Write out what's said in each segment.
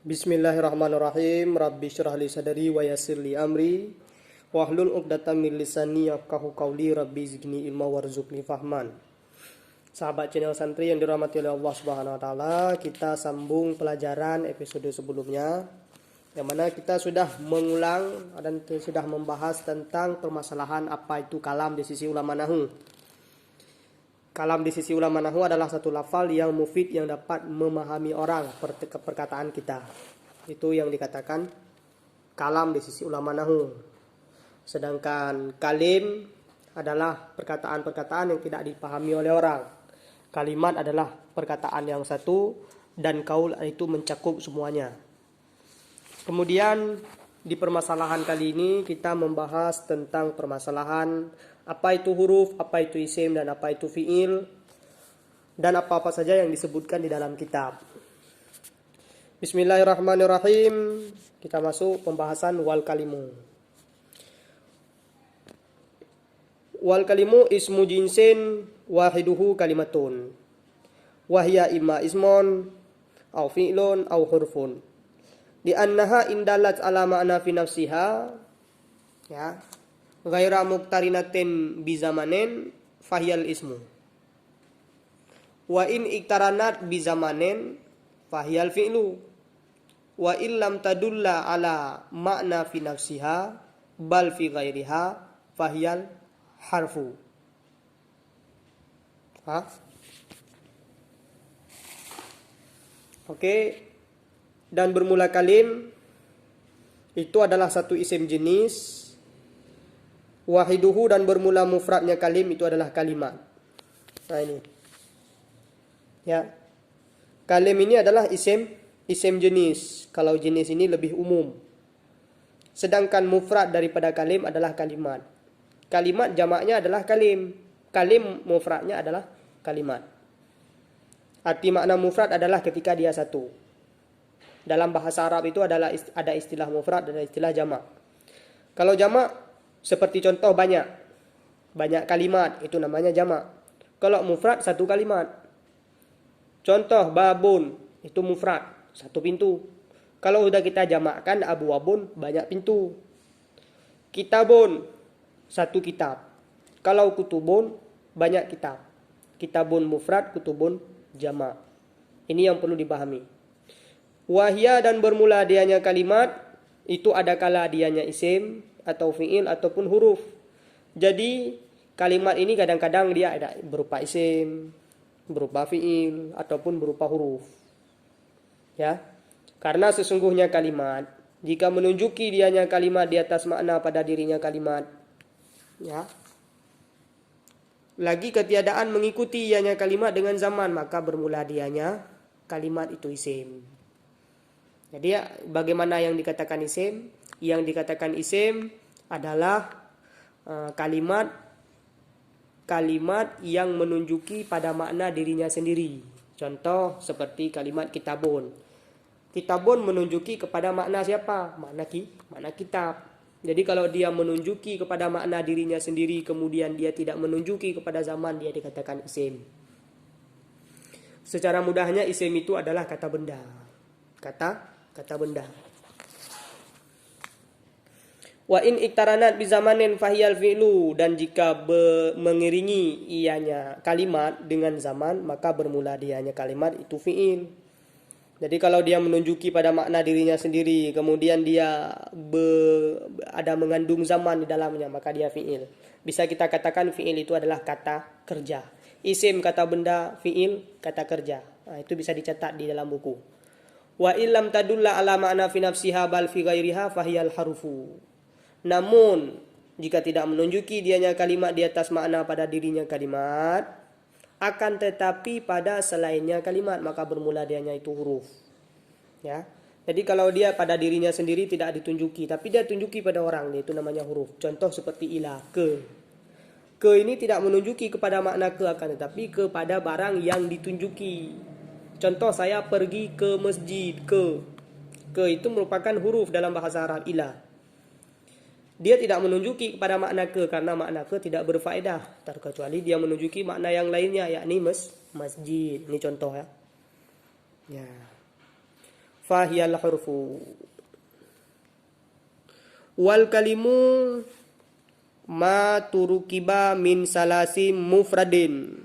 Bismillahirrahmanirrahim. Rabbi syrah li sadari wa yassir li amri wahlul 'uqdatam min lisani yafqahu qawli. Rabbi zidni ilma warzuqni fahman. Sahabat channel santri yang dirahmati oleh Allah Subhanahu wa taala, kita sambung pelajaran episode sebelumnya yang mana kita sudah mengulang dan sudah membahas tentang permasalahan apa itu kalam di sisi ulama nahwu. Kalam di sisi ulama nahwu adalah satu lafal yang mufid yang dapat memahami orang perkataan kita. Itu yang dikatakan kalam di sisi ulama nahwu. Sedangkan kalim adalah perkataan-perkataan yang tidak dipahami oleh orang. Kalimat adalah perkataan yang satu dan kaul itu mencakup semuanya. Kemudian di permasalahan kali ini kita membahas tentang permasalahan apa itu huruf, apa itu isim, dan apa itu fi'il, dan apa-apa saja yang disebutkan di dalam kitab. Bismillahirrahmanirrahim. Kita masuk pembahasan wal kalimu. Wal kalimu ismu jinsin wahiduhu kalimatun. Wahya imma ismon au fi'lun au hurfun. Di annaha indalat ala ma'na fi nafsiha, ya, ghaira muqtarinatin bizamanin fahyal ismu. Wa in iktaranat bizamanin fahyal fi'lu. Wa illam tadulla ala ma'na fi nafsiha bal fi ghairiha fahyal harfu. Oke. Dan bermula kalim itu adalah satu isim jenis. Wahiduhu dan bermula mufradnya kalim itu adalah kalimat. Nah ini. Ya. Kalim ini adalah isim jenis. Kalau jenis ini lebih umum. Sedangkan mufrad daripada kalim adalah kalimat. Kalimat jamaknya adalah kalim. Kalim mufradnya adalah kalimat. Arti makna mufrad adalah ketika dia satu. Dalam bahasa Arab itu ada istilah mufrad dan istilah jamak. Kalau jamak seperti contoh banyak kalimat itu namanya jamak. Kalau mufrad satu kalimat. Contoh babun itu mufrad, satu pintu. Kalau sudah kita jamakkan abwabun banyak pintu. Kitabun satu kitab. Kalau kutubun banyak kitab. Kitabun mufrad, kutubun jamak. Ini yang perlu dipahami. Wahya dan bermula dianya kalimat itu ada kala dianya isim atau fi'il ataupun huruf. Jadi kalimat ini kadang-kadang dia ada berupa isim, berupa fi'il ataupun berupa huruf. Ya. Karena sesungguhnya kalimat jika menunjuki dianya kalimat di atas makna pada dirinya kalimat, ya. Lagi ketiadaan mengikuti ianya kalimat dengan zaman, maka bermula dianya kalimat itu isim. Jadi bagaimana yang dikatakan isim? Yang dikatakan isim adalah kalimat yang menunjuki pada makna dirinya sendiri. Contoh seperti kalimat kitabun. Kitabun menunjuki kepada makna siapa? Makna kitab. Jadi kalau dia menunjuki kepada makna dirinya sendiri kemudian dia tidak menunjuki kepada zaman, dia dikatakan isim. Secara mudahnya isim itu adalah kata benda. Kata benda. Wa in iktaranat bi zamanin fahyal fi'lu, dan jika mengiringi ianya kalimat dengan zaman maka bermula dianya kalimat itu fi'il. Jadi kalau dia menunjuki pada makna dirinya sendiri kemudian dia ada mengandung zaman di dalamnya maka dia fi'il. Bisa kita katakan fi'il itu adalah kata kerja. Isim kata benda, fi'il kata kerja. Nah, itu bisa dicatat di dalam buku. Wa illam tadulla ala ma'na fi nafsiha bal fi ghairiha fahyal harufu. Namun jika tidak menunjuki dianya kalimat di atas makna pada dirinya kalimat, akan tetapi pada selainnya kalimat, maka bermula dianya itu huruf. Ya. Jadi kalau dia pada dirinya sendiri tidak ditunjuki tapi dia tunjuki pada orang, itu namanya huruf. Contoh seperti ila, ke. Ke ini tidak menunjuki kepada makna ke, akan tetapi kepada barang yang ditunjuki. Contoh saya pergi ke masjid, ke. Ke itu merupakan huruf dalam bahasa Arab, ila. Dia tidak menunjuki kepada makna ke karena makna ke tidak berfaedah, terkecuali dia menunjuki makna yang lainnya yakni masjid. Ini contoh ya. Ya. fahiyal hurfu. Wal kalimu ma turukiba min salasi mufradin.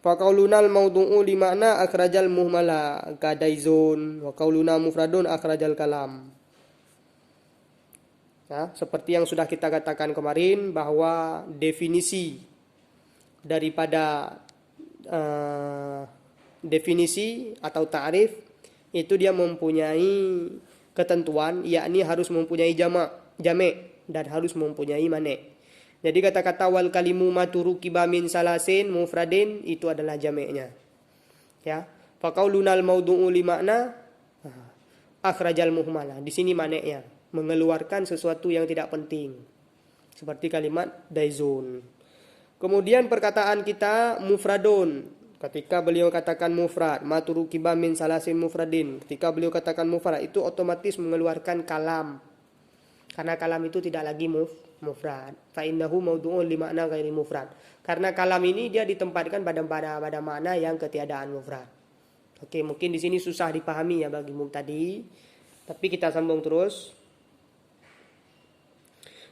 Fa qaulunal mawdu'u li makna akhrajal muhmala kadaizun wa qauluna mufradun akhrajal kalam. Ya, seperti yang sudah kita katakan kemarin bahwa definisi daripada definisi atau ta'rif itu dia mempunyai ketentuan, yakni harus mempunyai jame' dan harus mempunyai mane'. Jadi kata-kata wal kalimu maturukiba min salasin mufradin itu adalah jame'nya. Ya. Fa qaulunal mawdu'u li makna akhrajal muhmala. Di sini mane'-nya, mengeluarkan sesuatu yang tidak penting. Seperti kalimat daizun. Kemudian perkataan kita mufradun. Ketika beliau katakan mufrad, maturukiba min salasin mufradin. Ketika beliau katakan mufrad itu otomatis mengeluarkan kalam. Karena kalam itu tidak lagi mufrad. Fa innahu mawdu'un li makna ghairi mufrad. Karena kalam ini dia ditempatkan pada makna yang ketiadaan mufrad. Oke, mungkin di sini susah dipahami ya bagi mubtadi. Tapi kita sambung terus.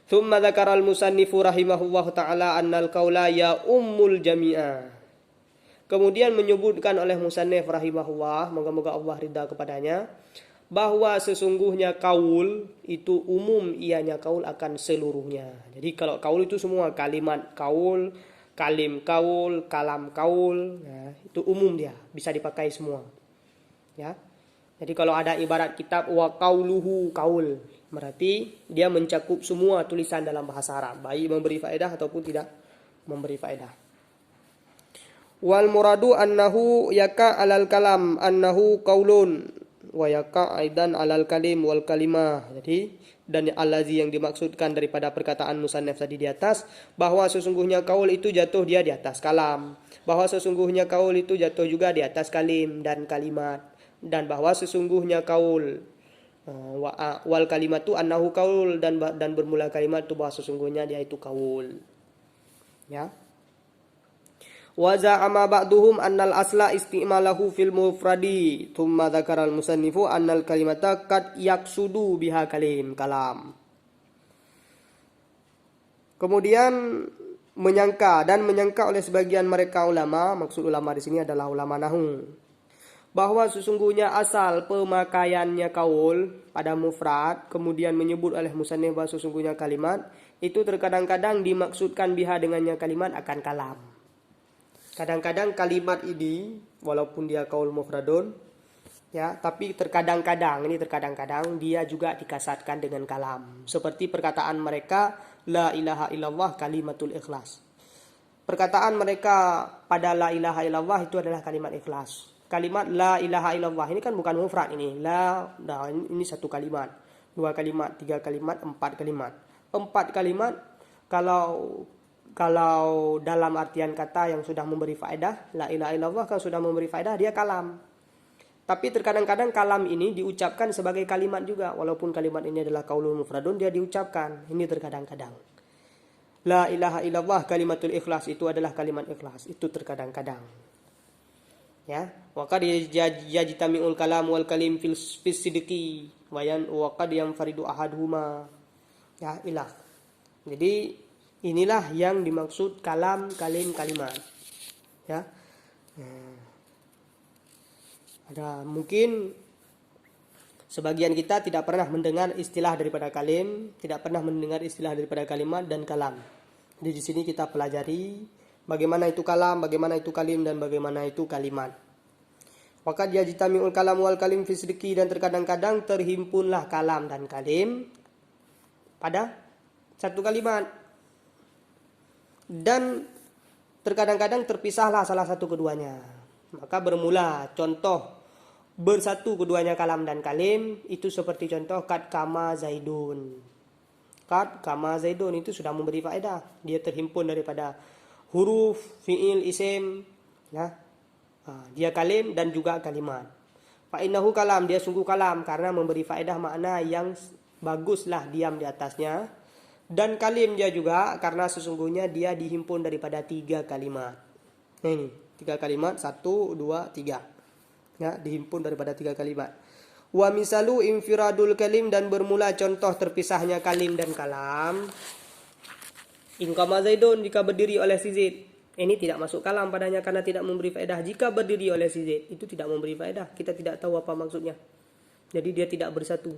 Tsumma dzakara al-musannifu rahimahullahu taala annal qaula ya ummul jami'a. Kemudian menyebutkan oleh musannif rahimahullah, moga-moga Allah ridha kepadanya, bahwa sesungguhnya kaul itu umum ianya kaul akan seluruhnya. Jadi kalau kaul itu semua kalimat kaul, kalim kaul, kalam kaul, ya, itu umum dia, bisa dipakai semua. Ya. Jadi kalau ada ibarat kitab wa qauluhu kaul, berarti dia mencakup semua tulisan dalam bahasa Arab, baik memberi faedah ataupun tidak memberi faedah. Wal muradu annahu yaka alal kalam annahu qaulun wa yaka aidan alal kalim wal kalimah. Jadi dan allazi yang dimaksudkan daripada perkataan musannaf tadi di atas, bahwa sesungguhnya kaul itu jatuh dia di atas kalam, bahwa sesungguhnya kaul itu jatuh juga di atas kalim dan kalimat, dan bahwa sesungguhnya kaul wal kalimatu annahu kaul, dan bermula kalimat itu bahwa sesungguhnya dia itu kaul. Ya. Wa za'ama ba'duhum annal asla isti'malahu fil mufradi thumma dzakara al-musannifu annal kalimata qad yaqsudu biha kalam. Kemudian menyangka oleh sebagian mereka ulama, maksud ulama di sini adalah ulama nahwu, bahwa sesungguhnya asal pemakaiannya kaul pada mufrad, kemudian menyebut oleh musannif bahwa sesungguhnya kalimat itu terkadang-kadang dimaksudkan biha dengannya kalimat akan kalam. Kadang-kadang kalimat ini walaupun dia kaul mufradun, ya, tapi terkadang-kadang dia juga dikasatkan dengan kalam. Seperti perkataan mereka la ilaha illallah kalimatul ikhlas. Perkataan mereka pada la ilaha illallah itu adalah kalimat ikhlas. Kalimat la ilaha illallah ini kan bukan mufrad ini. Ini satu kalimat, dua kalimat, tiga kalimat, empat kalimat. Empat kalimat kalau dalam artian kata yang sudah memberi faedah, la ilaha illallah kan sudah memberi faedah, dia kalam. Tapi terkadang-kadang kalam ini diucapkan sebagai kalimat juga, walaupun kalimat ini adalah qaulun mufradun, dia diucapkan. Ini terkadang-kadang. La ilaha illallah kalimatul ikhlas itu adalah kalimat ikhlas, itu terkadang-kadang. Ya, wa qad yajtami'ul kalam wal kalim fil sidqi wa qad yanfaridu ahaduhuma. Ya, ilah. Jadi inilah yang dimaksud kalam, kalim, kalimat. Ya. Ada mungkin sebagian kita tidak pernah mendengar istilah daripada kalim, tidak pernah mendengar istilah daripada kalimat dan kalam. Jadi di sini kita pelajari bagaimana itu kalam, bagaimana itu kalim, dan bagaimana itu kalimat. Waqad yajtami'ul kalam wal kalim fi sidqi, dan terkadang-kadang terhimpunlah kalam dan kalim pada satu kalimat. Dan terkadang-kadang terpisahlah salah satu keduanya. Maka bermula contoh bersatu keduanya kalam dan kalim itu seperti contoh kad kama zaidun. Kad kama zaidun itu sudah memberi faedah. Dia terhimpun daripada huruf, fi'il, isim, ya. Dia kalim dan juga kalimat. Fa innahu kalam, dia sungguh kalam karena memberi faedah makna yang baguslah diam di atasnya. Dan kalim dia juga karena sesungguhnya dia dihimpun daripada tiga kalimat. Nah ini, tiga kalimat, 1, 2, 3. Ya, dihimpun daripada tiga kalimat. Wa misalu infiradul kalim, dan bermula contoh terpisahnya kalim dan kalam. In qama Zaidun, jika berdiri oleh si Zaid. Ini tidak masuk kalam padanya karena tidak memberi faedah. Jika berdiri oleh si Zaid, itu tidak memberi faedah. Kita tidak tahu apa maksudnya. Jadi dia tidak bersatu.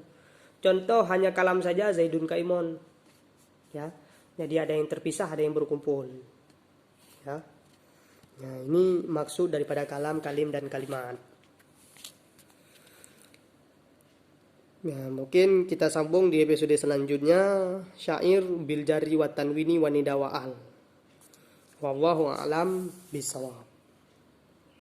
Contoh hanya kalam saja, Zaidun kaimun. Ya. Jadi ada yang terpisah, ada yang berkumpul. Ya. Nah, ini maksud daripada kalam, kalim, dan kalimat. Ya, mungkin kita sambung di episode selanjutnya, syair bil jari wa tanwini wa nida wa al. Wallahu a'lam bishawab.